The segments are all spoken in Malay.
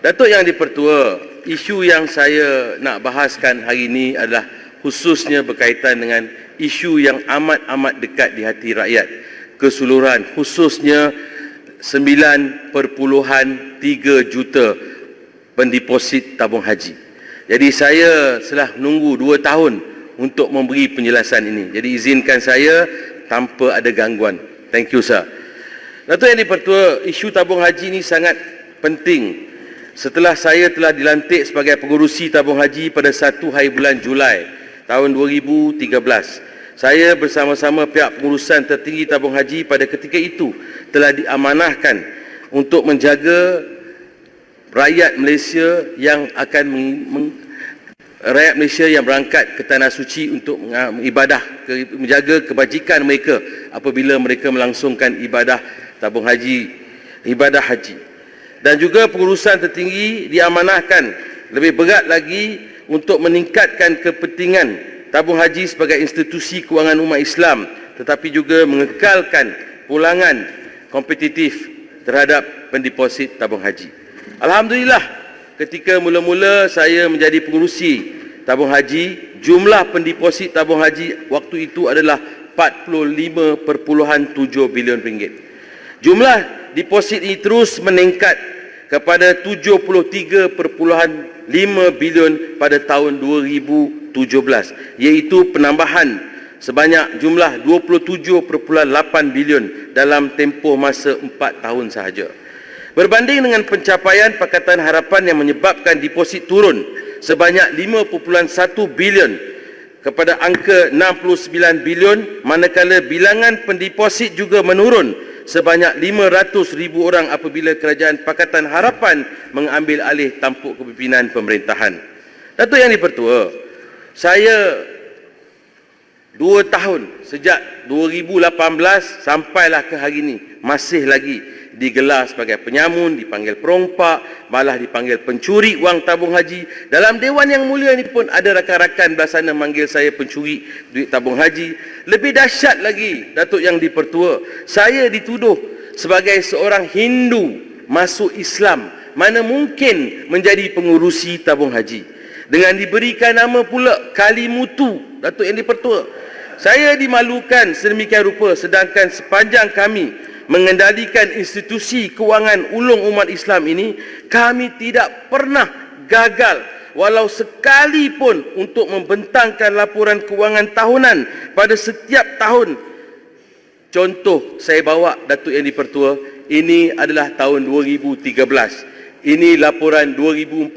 Datuk Yang di-Pertua, isu yang saya nak bahaskan hari ini adalah khususnya berkaitan dengan isu yang amat-amat dekat di hati rakyat keseluruhan, khususnya 9.3 juta pendeposit tabung haji. Jadi saya telah menunggu 2 tahun untuk memberi penjelasan ini. Jadi izinkan saya tanpa ada gangguan. Thank you, sir. Datuk Yang di-Pertua, isu tabung haji ini sangat penting. Setelah saya telah dilantik sebagai pengurusi tabung haji pada 1 hari bulan Julai tahun 2013, saya bersama-sama pihak pengurusan tertinggi tabung haji pada ketika itu telah diamanahkan untuk menjaga rakyat Malaysia yang akan rakyat Malaysia yang berangkat ke Tanah Suci untuk ibadah, menjaga kebajikan mereka apabila mereka melangsungkan ibadah tabung haji, ibadah haji. Dan juga pengurusan tertinggi diamanahkan lebih berat lagi untuk meningkatkan kepentingan tabung haji sebagai institusi kewangan umat Islam, tetapi juga mengekalkan pulangan kompetitif terhadap pendeposit tabung haji. Alhamdulillah, ketika mula-mula saya menjadi pengurusi tabung haji, jumlah pendeposit tabung haji waktu itu adalah 45.7 bilion ringgit. Jumlah deposit ini terus meningkat kepada 73.5 bilion pada tahun 2017, iaitu penambahan sebanyak jumlah 27.8 bilion dalam tempoh masa 4 tahun sahaja. Berbanding dengan pencapaian Pakatan Harapan yang menyebabkan deposit turun sebanyak 5.1 bilion kepada angka 69 bilion, manakala bilangan pendeposit juga menurun sebanyak 500,000 orang apabila Kerajaan Pakatan Harapan mengambil alih tampuk kepimpinan pemerintahan. Datuk Yang di-Pertua, saya 2 tahun sejak 2018 sampailah ke hari ini masih lagi digelar sebagai penyamun, dipanggil perompak, malah dipanggil pencuri wang tabung haji. Dalam Dewan Yang Mulia ini pun ada rakan-rakan belah sana manggil saya pencuri duit tabung haji. Lebih dahsyat lagi, Datuk Yang di-Pertua, saya dituduh sebagai seorang Hindu masuk Islam. Mana mungkin menjadi pengurusi tabung haji? Dengan diberikan nama pula Kalimutu, Datuk Yang di-Pertua. Saya dimalukan sedemikian rupa, sedangkan sepanjang kami mengendalikan institusi kewangan ulung umat Islam ini, kami tidak pernah gagal walau sekali pun untuk membentangkan laporan kewangan tahunan pada setiap tahun. Contoh saya bawa, Datuk Yang di-Pertua, ini adalah tahun 2013, ini laporan 2014,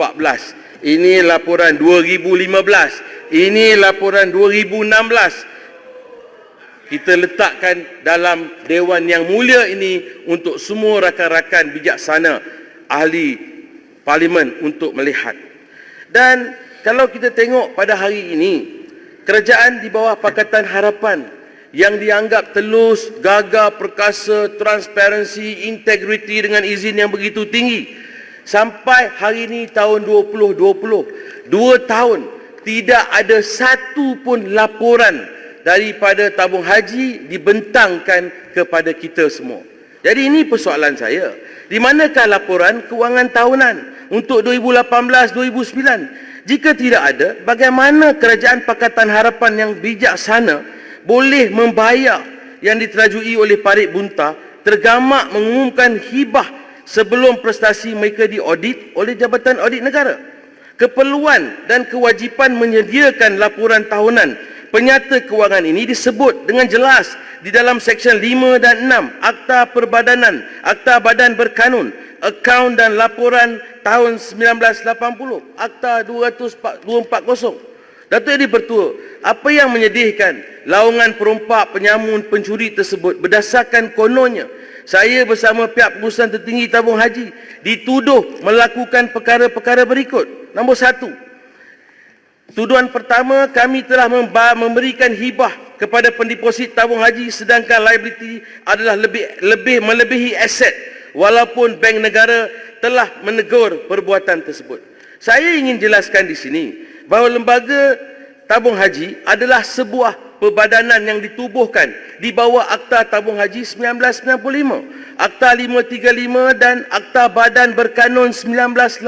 ini laporan 2015, ini laporan 2016. Kita letakkan dalam Dewan Yang Mulia ini untuk semua rakan-rakan bijaksana ahli parlimen untuk melihat. Dan kalau kita tengok pada hari ini, kerajaan di bawah Pakatan Harapan yang dianggap telus, gagah, perkasa, transparansi, integriti dengan izin yang begitu tinggi, sampai hari ini tahun 2020, 2 tahun, tidak ada satu pun laporan daripada tabung haji dibentangkan kepada kita semua. Jadi ini persoalan saya. Di manakah laporan kewangan tahunan untuk 2018-2009? Jika tidak ada, bagaimana Kerajaan Pakatan Harapan yang bijaksana boleh membayar yang diterajui oleh Parit Bunta tergamak mengumumkan hibah sebelum prestasi mereka diaudit oleh Jabatan Audit Negara? Keperluan dan kewajipan menyediakan laporan tahunan penyata kewangan ini disebut dengan jelas di dalam Seksyen 5 dan 6 Akta Perbadanan, Akta Badan Berkanun, Akaun dan Laporan tahun 1980, Akta 240. Datuk Yang di-Pertua, apa yang menyedihkan, laungan perompak, penyamun, pencuri tersebut berdasarkan kononnya saya bersama pihak pengurusan tertinggi tabung haji dituduh melakukan perkara-perkara berikut. Nombor 1, tuduhan pertama, kami telah memberikan hibah kepada pendeposit tabung haji sedangkan liability adalah melebihi aset walaupun bank negara telah menegur perbuatan tersebut. Saya ingin jelaskan di sini bahawa lembaga tabung haji adalah sebuah perbadanan yang ditubuhkan di bawah Akta Tabung Haji 1995, Akta 535 dan Akta Badan Berkanun 1980,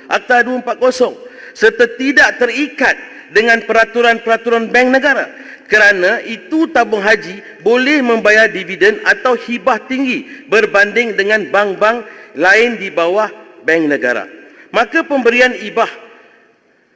Akta 240, serta tidak terikat dengan peraturan-peraturan Bank Negara. Kerana itu tabung haji boleh membayar dividen atau hibah tinggi berbanding dengan bank-bank lain di bawah Bank Negara. Maka pemberian hibah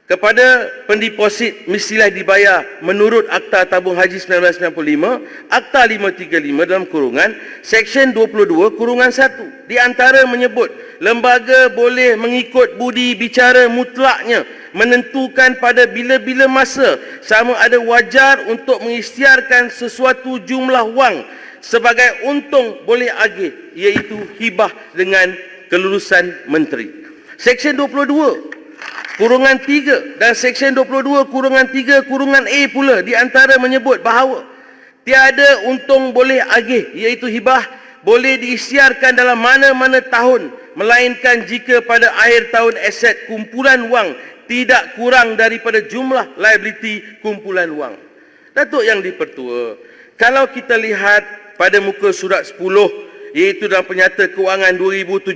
kepada pendeposit mestilah dibayar menurut Akta Tabung Haji 1995, Akta 535 dalam kurungan Seksyen 22 kurungan 1. Di antara menyebut lembaga boleh mengikut budi bicara mutlaknya menentukan pada bila-bila masa sama ada wajar untuk mengisytiharkan sesuatu jumlah wang sebagai untung boleh agih, iaitu hibah dengan kelulusan menteri. Seksyen 22 kurungan 3 dan Seksyen 22 kurungan 3 kurungan A pula di antara menyebut bahawa tiada untung boleh agih, iaitu hibah boleh diisytiharkan dalam mana-mana tahun melainkan jika pada akhir tahun aset kumpulan wang tidak kurang daripada jumlah liability kumpulan wang. Datuk Yang di-Pertua, kalau kita lihat pada muka surat 10, iaitu dalam Penyata Kewangan 2017,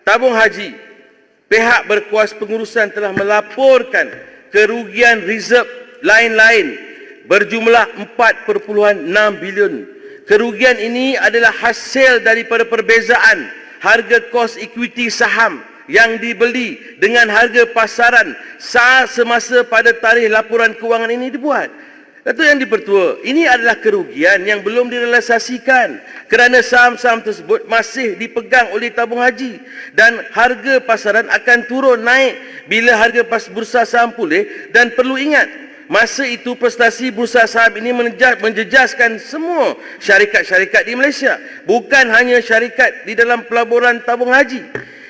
tabung haji, pihak berkuasa pengurusan telah melaporkan kerugian reserve lain-lain berjumlah 4.6 bilion. Kerugian ini adalah hasil daripada perbezaan harga kos equity saham yang dibeli dengan harga pasaran semasa pada tarikh laporan kewangan ini dibuat. Datuk Yang di-Pertua, ini adalah kerugian yang belum direalisasikan kerana saham-saham tersebut masih dipegang oleh tabung haji dan harga pasaran akan turun naik bila harga bursa saham pulih. Dan perlu ingat, masa itu prestasi bursa saham ini menjejaskan semua syarikat-syarikat di Malaysia, bukan hanya syarikat di dalam pelaburan tabung haji.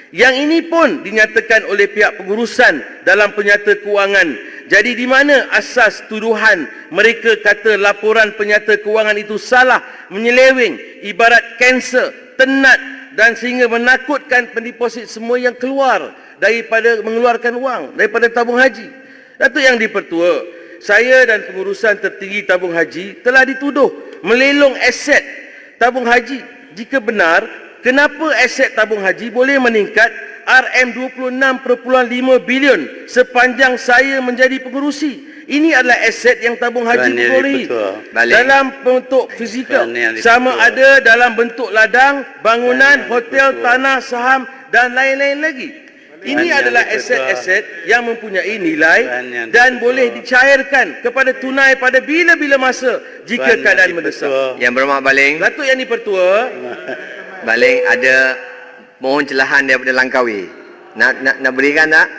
Yang ini pun dinyatakan oleh pihak pengurusan dalam Penyata Kewangan. Jadi di mana asas tuduhan mereka kata laporan Penyata Kewangan itu salah, menyeleweng, ibarat kanser, tenat dan sehingga menakutkan pendeposit semua yang keluar daripada mengeluarkan wang daripada tabung haji. Datuk Yang di-Pertua, saya dan pengurusan tertinggi tabung haji telah dituduh melelong aset tabung haji. Jika benar, kenapa aset tabung haji boleh meningkat RM26.5 bilion sepanjang saya menjadi pengurusi? Ini adalah aset yang tabung haji peroleh dalam bentuk fizikal, sama ada dalam bentuk ladang, bangunan, hotel, tanah, saham dan lain-lain lagi. Ini adalah aset-aset yang mempunyai nilai dan boleh dicairkan kepada tunai pada bila-bila masa jika keadaan mendesak. Yang Berhormat Baling, Datuk Yang di-Pertua, Baling ada mohon celahan daripada Langkawi. Nak berikan tak?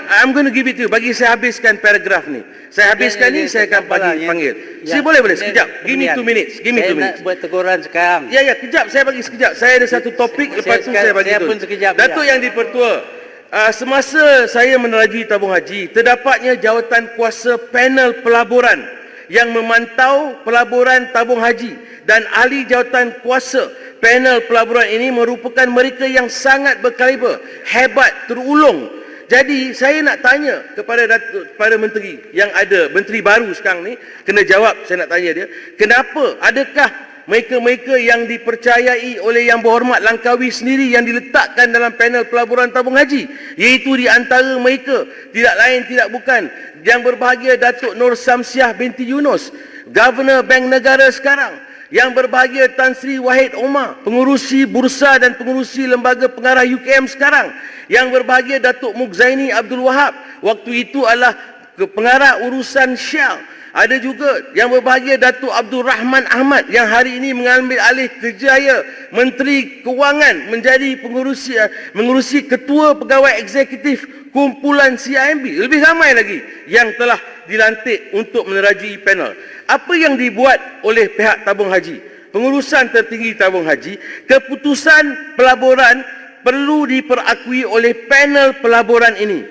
I'm going to give it to you. Bagi saya habiskan paragraf ni. Saya habiskan ni, saya akan panggil. Saya boleh sekejap. Give me 2 minutes. Give me 2 minutes. Saya nak buat teguran sekarang. Ya, kejap. Saya bagi sekejap. Saya ada satu topik, lepas tu saya bagi saya tu. pun sekejap. Datuk Yang di-Pertua, semasa saya menerajui tabung haji, terdapatnya jawatan kuasa panel pelaburan yang memantau pelaburan tabung haji, dan ahli jawatan kuasa panel pelaburan ini merupakan mereka yang sangat berkaliber, hebat, terulung. Jadi saya nak tanya kepada menteri yang ada, menteri baru sekarang ni, kena jawab, saya nak tanya dia, kenapa, adakah mereka-mereka yang dipercayai oleh Yang Berhormat Langkawi sendiri yang diletakkan dalam panel pelaburan tabung haji, iaitu di antara mereka tidak lain tidak bukan Yang Berbahagia Datuk Nur Samsiah binti Yunus, Governor Bank Negara sekarang, Yang Berbahagia Tan Sri Wahid Omar, pengurusi bursa dan pengurusi lembaga pengarah UKM sekarang, Yang Berbahagia Datuk Mukzaini Abdul Wahab, waktu itu adalah pengarah urusan Shell. Ada juga Yang Berbahagia Datuk Abdul Rahman Ahmad yang hari ini mengambil alih kerjaya Menteri Kewangan, menjadi mengurusi Ketua Pegawai Eksekutif kumpulan CIMB. Lebih ramai lagi yang telah dilantik untuk menerajui panel. Apa yang dibuat oleh pihak tabung haji, pengurusan tertinggi tabung haji, keputusan pelaburan perlu diperakui oleh panel pelaburan ini.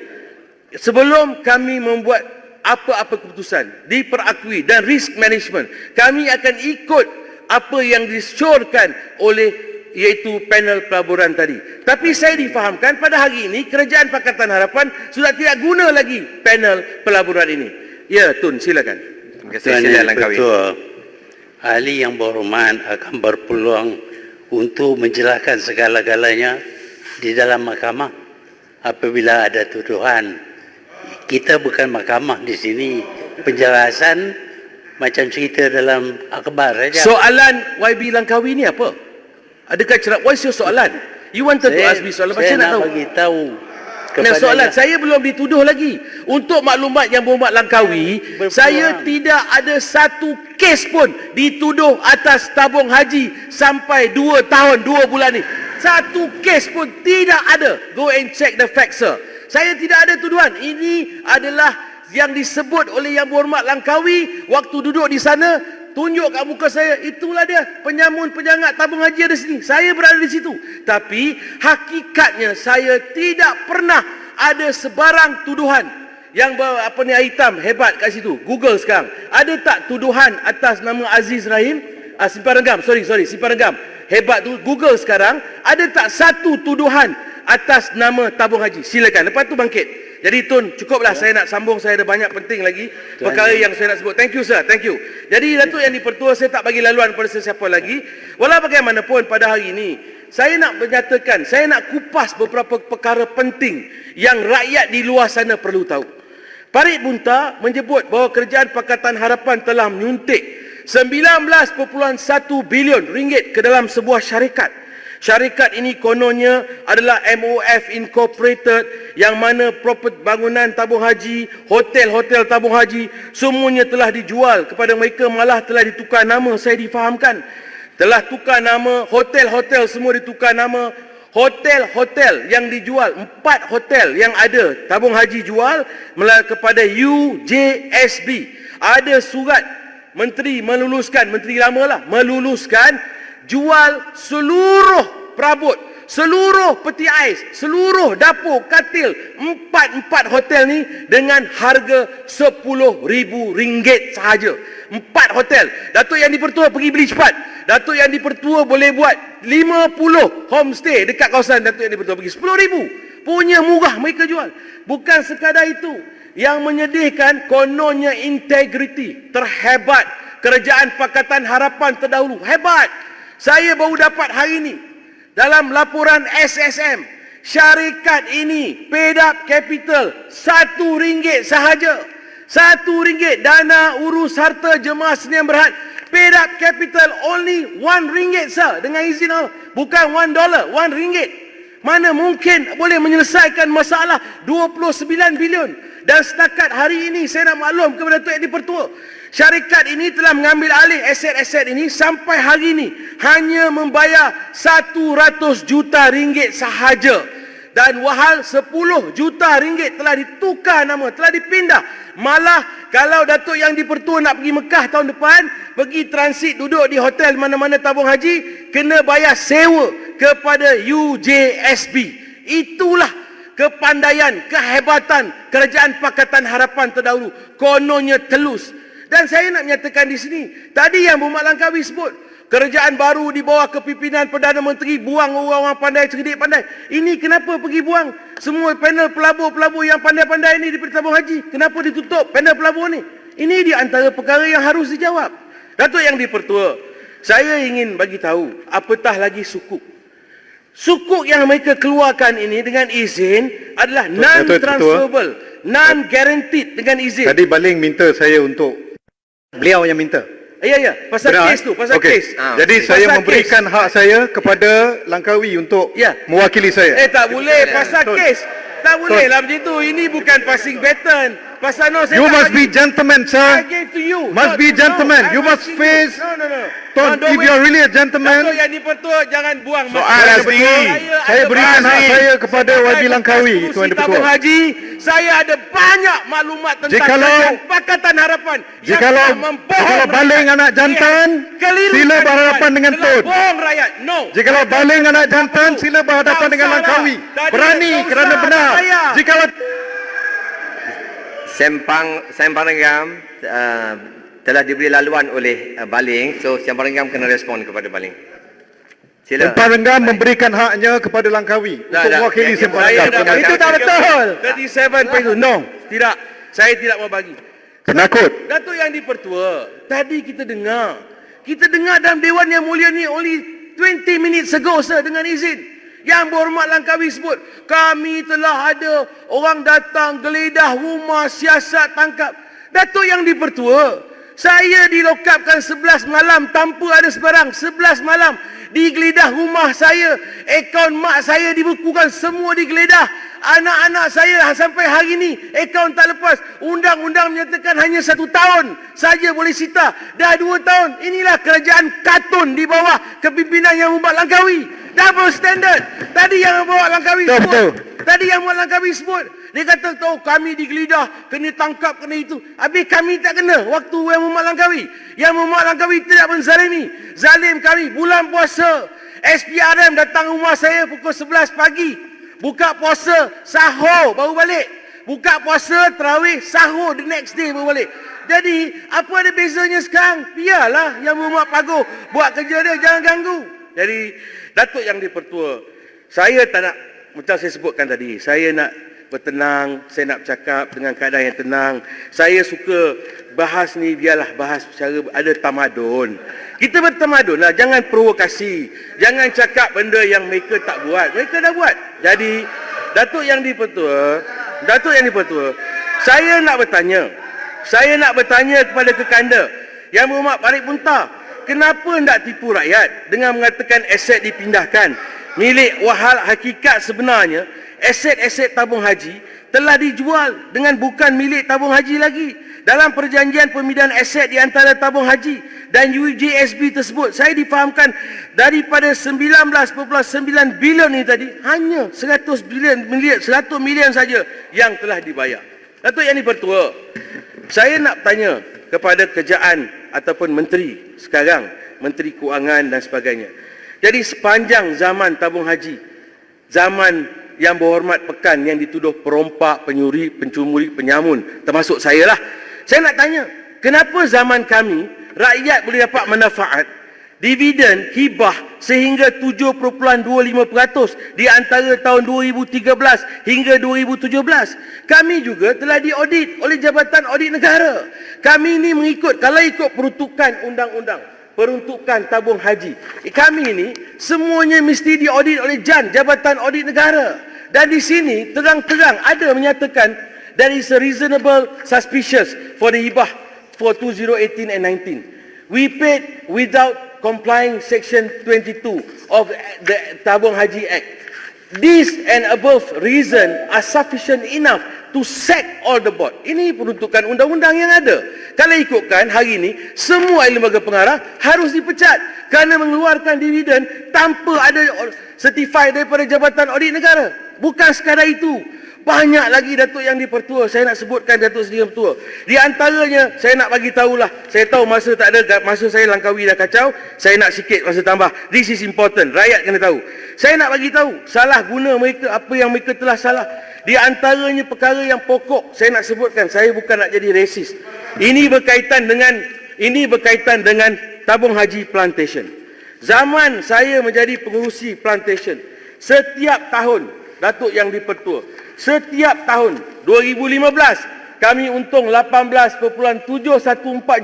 Sebelum kami membuat apa-apa keputusan, diperakui, dan risk management, kami akan ikut apa yang disyorkan oleh iaitu panel pelaburan tadi. Tapi saya difahamkan pada hari ini Kerajaan Pakatan Harapan sudah tidak guna lagi panel pelaburan ini. Ya, Tun, silakan. Terima kasih. Sila Langkawi. Betul. Ahli yang berhormat akan berpeluang untuk menjelaskan segala-galanya di dalam mahkamah apabila ada tuduhan. Kita bukan mahkamah di sini. Penjelasan macam cerita dalam akhbar saja. Soalan YB Langkawi ni apa? Adakah cerap? What's your soalan? You wanted to ask me soalan. Macam Saya nak nak tahu. bagi tahu Nah, kepada soalan saya belum dituduh lagi. Untuk maklumat yang berhormat Langkawi, Berpeluang. saya tidak ada satu kes pun dituduh atas tabung haji sampai 2 tahun 2 bulan ni. Satu kes pun tidak ada. Go and check the facts, sir. Saya tidak ada tuduhan. Ini adalah yang disebut oleh yang berhormat Langkawi waktu duduk di sana. Tunjuk kat muka saya, itulah dia penyamun penjangat tabung haji ada sini. Saya berada di situ. Tapi hakikatnya saya tidak pernah ada sebarang tuduhan yang hitam hebat kat situ. Google sekarang. Ada tak tuduhan atas nama Aziz Rahim? Simpan Renggam, Simpan Renggam. Hebat tu, Google sekarang. Ada tak satu tuduhan atas nama tabung haji? Silakan. Lepas tu bangkit. Jadi Tun, cukuplah saya nak sambung, saya ada banyak penting lagi perkara yang saya nak sebut. Thank you sir, thank you. Jadi Datuk Yang di-Pertua, saya tak bagi laluan pada sesiapa lagi. Walau bagaimanapun pada hari ini, saya nak menyatakan, saya nak kupas beberapa perkara penting yang rakyat di luar sana perlu tahu. Parit Bunta menyebut bahawa Kerajaan Pakatan Harapan telah menyuntik 19.1 bilion ringgit ke dalam sebuah syarikat. Syarikat ini kononnya adalah MOF Incorporated yang mana properti bangunan tabung haji, hotel-hotel tabung haji semuanya telah dijual kepada mereka, malah telah ditukar nama. Saya difahamkan telah tukar nama, hotel-hotel semua ditukar nama. Hotel-hotel yang dijual, 4 hotel yang ada tabung haji jual kepada UJSB. Ada surat menteri meluluskan, menteri lama lah, meluluskan jual seluruh perabot, seluruh peti ais, seluruh dapur, katil, 4 hotel ni dengan harga RM10,000 sahaja. 4 hotel. Datuk Yang di-Pertua pergi beli cepat. Datuk Yang di-Pertua boleh buat 50 homestay dekat kawasan Datuk Yang di-Pertua pergi. RM10,000. Punya murah mereka jual. Bukan sekadar itu. Yang menyedihkan, kononnya integriti terhebat Kerajaan Pakatan Harapan terdahulu. Hebat. Saya baru dapat hari ini dalam laporan SSM, syarikat ini paid up capital RM1 sahaja. RM1 dana urus harta jemaah Sdn Bhd. Paid up capital only RM1 sir, dengan izin Allah. Bukan $1, RM1. Mana mungkin boleh menyelesaikan masalah 29 bilion. Dan setakat hari ini saya nak maklum kepada Datuk Yang di-Pertua, syarikat ini telah mengambil alih aset-aset ini sampai hari ini hanya membayar RM100 juta sahaja. Dan wahal RM10 juta telah ditukar nama, telah dipindah. Malah kalau Datuk Yang di-Pertua nak pergi Mekah tahun depan, pergi transit duduk di hotel mana-mana tabung haji, kena bayar sewa kepada UJSB. Itulah kepandaian, kehebatan Kerajaan Pakatan Harapan terdahulu. Kononnya telus. Dan saya nak menyatakan di sini, tadi yang Berhormat Langkawi sebut, kerajaan baru di bawah kepimpinan Perdana Menteri buang orang-orang pandai, cerdik pandai. Ini kenapa pergi buang? Semua panel pelabur-pelabur yang pandai-pandai ini di tabung haji, kenapa ditutup panel pelabur ni? Ini di antara perkara yang harus dijawab. Datuk Yang di-Pertua, saya ingin bagi tahu, apatah lagi sukuk. Sukuk yang mereka keluarkan ini dengan izin adalah non-transferable, non-guaranteed dengan izin. Tadi Baling minta saya untuk, beliau yang minta. Ya, pasal kes tu, pasal kes. Jadi saya memberikan hak saya kepada Langkawi untuk mewakili saya. Tak boleh, pasal kes. Tak boleh lah macam tu. Ini bukan passing baton. Pasal saya You tak must be bagi. gentleman, I sir. gave to you. Must be gentleman. You must face. No. Ton, if you are really a gentleman. Datuk Yang di-Pertua, jangan buang Soalan sendiri. Saya berikan hak saya kepada YB Langkawi, Tuan Tabung di-Pertua. haji, saya ada banyak maklumat tentang Kerajaan Pakatan Harapan yang Jikalau telah membohong Baling rakyat. anak jantan, Kelirukan sila berhadapan dengan telah Tun. bohong rakyat. No. Jikalau Baling anak jantan, sila berhadapan dengan Langkawi. Berani kerana benar. Jikalau Sempang Renggam telah diberi laluan oleh Baling, so Sempang Renggam kena respon kepada Baling. Sila. Sempah Renggam memberikan haknya kepada Langkawi untuk mewakili Sempah Saya Renggam. dah Itu tak betul. 37.2. No, tidak. Saya tidak mau bagi. Penakut. Datuk Yang di-Pertua, tadi kita dengar dalam Dewan Yang Mulia ni only 20 minutes ago, sir, dengan izin. Yang Berhormat Langkawi sebut, kami telah ada orang datang geledah rumah, siasat, tangkap. Datuk Yang di-Pertua, saya dilokapkan 11 malam tanpa ada sebarang. 11 malam digeledah rumah saya, akaun mak saya dibekukan, semua digeledah. Anak-anak saya sampai hari ini akaun tak lepas. Undang-undang menyatakan hanya 1 tahun saja boleh sita. Dah 2 tahun. Inilah kerajaan katun di bawah kepimpinan Yang Berhormat Langkawi. Double standard. Tadi Yang Berhormat Langkawi sebut. Tadi Yang Berhormat Langkawi sebut. Dia kata, tahu kami digeledah, kena tangkap, kena itu. Habis kami tak kena waktu Yang Berhormat Langkawi. Yang Berhormat Langkawi tidak menzalimi. Zalim kami. Bulan puasa, SPRM datang rumah saya pukul 11 pagi. Buka puasa, sahur, baru balik. Buka puasa, tarawih, sahur, the next day baru balik. Jadi, apa ada bezanya sekarang? Biarlah Yang Berhormat Paguh buat kerja dia, jangan ganggu. Jadi, Datuk Yang di-Pertua, saya tak nak, macam saya sebutkan tadi, saya nak bertenang, saya nak bercakap dengan keadaan yang tenang. Saya suka bahas ni, biarlah bahas secara ada tamadun. Kita bertamadun lah, jangan provokasi. Jangan cakap benda yang mereka tak buat. Mereka dah buat. Jadi, Datuk Yang di-Pertua, saya nak bertanya kepada kekanda, Yang Berhormat Parit Muntah, kenapa hendak tipu rakyat dengan mengatakan aset dipindahkan? Milik wahal hakikat sebenarnya, aset-aset tabung haji telah dijual dengan bukan milik tabung haji lagi. Dalam perjanjian pemindahan aset di antara tabung haji dan UJSB tersebut, saya difahamkan daripada 19.9 bilion ini tadi, hanya 100 milion saja yang telah dibayar. Datuk Yang di-Pertua, saya nak tanya kepada kerajaan ataupun menteri sekarang, Menteri Kewangan dan sebagainya. Jadi sepanjang zaman tabung haji, zaman Yang Berhormat Pekan yang dituduh perompak, penyuri, pencuri, penyamun, termasuk saya lah. Saya nak tanya, kenapa zaman kami rakyat boleh dapat manfaat dividen hibah sehingga 7.25% di antara tahun 2013 hingga 2017. Kami juga telah diaudit oleh Jabatan Audit Negara. Kami ini mengikut, kalau ikut peruntukan undang-undang, peruntukan tabung haji, kami ini semuanya mesti diaudit oleh JAN, Jabatan Audit Negara. Dan di sini terang-terang ada menyatakan there is a reasonable suspicious for the hibah for 2018 and 19. We paid without complying section 22 of the Tabung Haji Act. This and above reason are sufficient enough to sack all the board. Ini peruntukan undang-undang yang ada. Kalau ikutkan hari ini, semua lembaga pengarah harus dipecat kerana mengeluarkan dividen tanpa ada certify daripada Jabatan Audit Negara. Bukan sekadar itu, banyak lagi Datuk Yang di-Pertua. Saya nak sebutkan Datuk Seri Pertua. Di antaranya, saya nak bagi tahulah. Saya tahu masa tak ada, masa saya Langkawi dah kacau. Saya nak sikit masa tambah. This is important. Rakyat kena tahu. Saya nak bagi tahu salah guna mereka, apa yang mereka telah salah. Di antaranya perkara yang pokok, saya nak sebutkan. Saya bukan nak jadi resis. Ini berkaitan dengan tabung haji plantation. Zaman saya menjadi pengurusi plantation, setiap tahun Datuk Yang di-Pertua, setiap tahun 2015 kami untung 18.714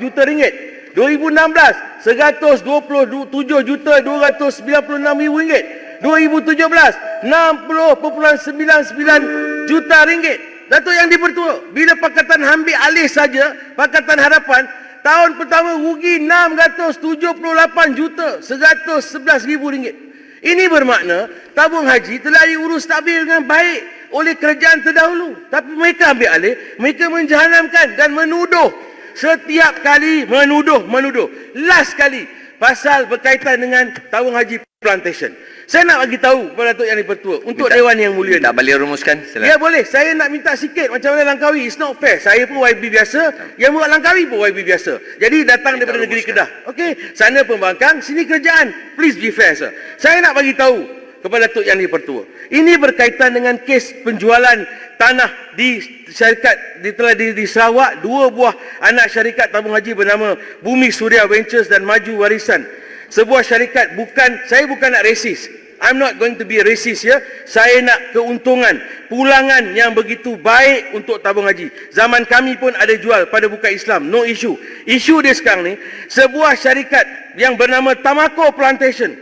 juta ringgit. 2016 127.296,000 ringgit. 2017 60.99 juta ringgit. Datuk Yang di-Pertua, bila Pakatan ambil alih saja, Pakatan Harapan, tahun pertama rugi 678 juta 111,000 ringgit. Ini bermakna tabung haji telah diurus stabil dengan baik oleh kerajaan terdahulu. Tapi mereka ambil alih, mereka menjahanamkan dan menuduh. Setiap kali menuduh. Last kali pasal berkaitan dengan tabung haji plantation. Saya nak bagi tahu kepada Datuk Yang di-Pertua untuk Dewan Yang Mulia ni. Tak boleh rumuskan? Silakan. Ya boleh, saya nak minta sikit macam mana Langkawi. It's not fair. Saya pun YB biasa, yang buat Langkawi pun YB biasa. Jadi datang daripada negeri Kedah. Okey, sana pembangkang, sini kerajaan. Please be fair, sir. Saya nak bagi tahu kepada Datuk Yang di-Pertua. Ini berkaitan dengan kes penjualan tanah di syarikat di Sarawak, 2 buah anak syarikat tabung haji bernama Bumi Suria Ventures dan Maju Warisan. Sebuah syarikat saya bukan nak racist. I'm not going to be racist ya. Saya nak keuntungan, pulangan yang begitu baik untuk tabung haji. Zaman kami pun ada jual pada bukan Islam, no issue. Isu dia sekarang ni, sebuah syarikat yang bernama Tamako Plantation.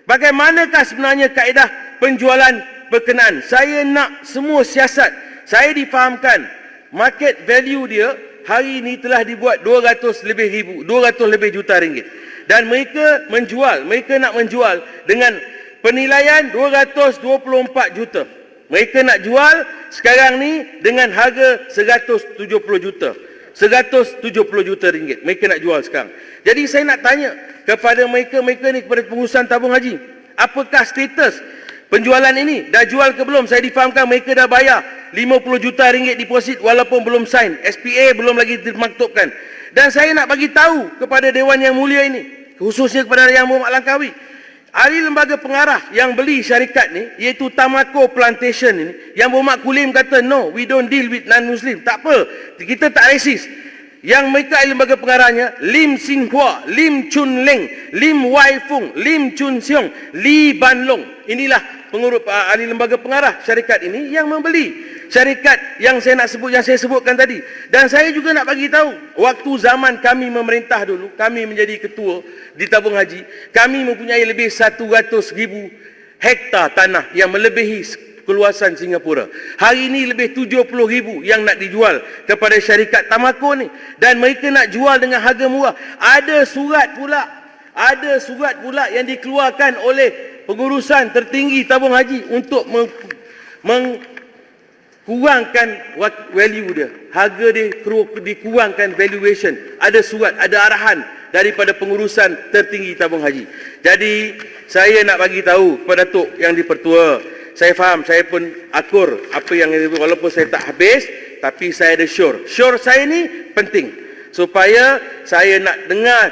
Bagaimanakah sebenarnya kaedah penjualan berkenaan? Saya nak semua siasat. Saya difahamkan market value dia hari ini telah dibuat 200 lebih juta ringgit. Dan mereka nak menjual dengan penilaian 224 juta. Mereka nak jual sekarang ni dengan harga 170 juta. 170 juta ringgit mereka nak jual sekarang. Jadi saya nak tanya kepada mereka ni, kepada pengurusan tabung haji, apakah status penjualan ini? Dah jual ke belum? Saya difahamkan mereka dah bayar 50 juta ringgit deposit walaupun belum sign. SPA belum lagi dimaktubkan. Dan saya nak bagi tahu kepada Dewan Yang Mulia ini, khususnya kepada Yang Berhormat Langkawi, ahli lembaga pengarah yang beli syarikat ni, iaitu Tamako Plantation ini, Yang Berhormat Kulim kata, no, we don't deal with non-Muslim. Tak apa, kita tak racist. Yang mereka ahli lembaga pengarahnya, Lim Sin Hua, Lim Chun Leng, Lim Wai Fung, Lim Chun Siong, Li Ban Long. Inilah pengurus ahli lembaga pengarah syarikat ini yang membeli syarikat yang saya sebutkan tadi. Dan saya juga nak bagi tahu, waktu zaman kami memerintah dulu, kami menjadi ketua di tabung haji, kami mempunyai lebih 100,000 hektar tanah yang melebihi keluasan Singapura. Hari ini lebih 70,000 yang nak dijual kepada syarikat Tamako ni, dan mereka nak jual dengan harga murah. Ada surat pula yang dikeluarkan oleh pengurusan tertinggi tabung haji untuk kurangkan value dia, harga dia dikurangkan valuation. Ada surat, ada arahan daripada pengurusan tertinggi tabung haji. Jadi saya nak bagi tahu kepada Datuk yang dipertua, saya faham, saya pun akur apa yang walaupun saya tak habis, tapi saya ada sure saya ni penting supaya saya nak dengar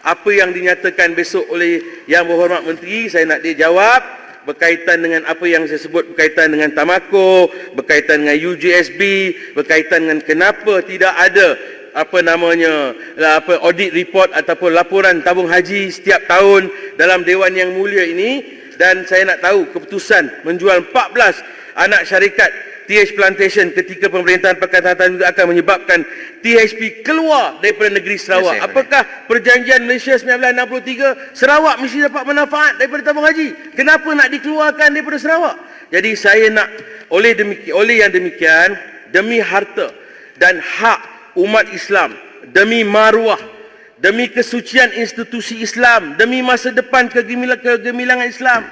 apa yang dinyatakan besok oleh Yang Berhormat Menteri. Saya nak dia jawab berkaitan dengan apa yang saya sebut, berkaitan dengan Tamako, berkaitan dengan UGSB, berkaitan dengan kenapa tidak ada audit report ataupun laporan tabung haji setiap tahun dalam Dewan Yang Mulia ini. Dan saya nak tahu keputusan menjual 14 anak syarikat TH Plantation ketika pemerintahan Pakatan Harapan juga akan menyebabkan THP keluar daripada negeri Sarawak. Apakah perjanjian Malaysia 1963 Sarawak mesti dapat manfaat daripada tabung haji? Kenapa nak dikeluarkan daripada Sarawak? Jadi saya nak oleh yang demikian, demi harta dan hak umat Islam, demi maruah, demi kesucian institusi Islam, demi masa depan kegemilangan Islam,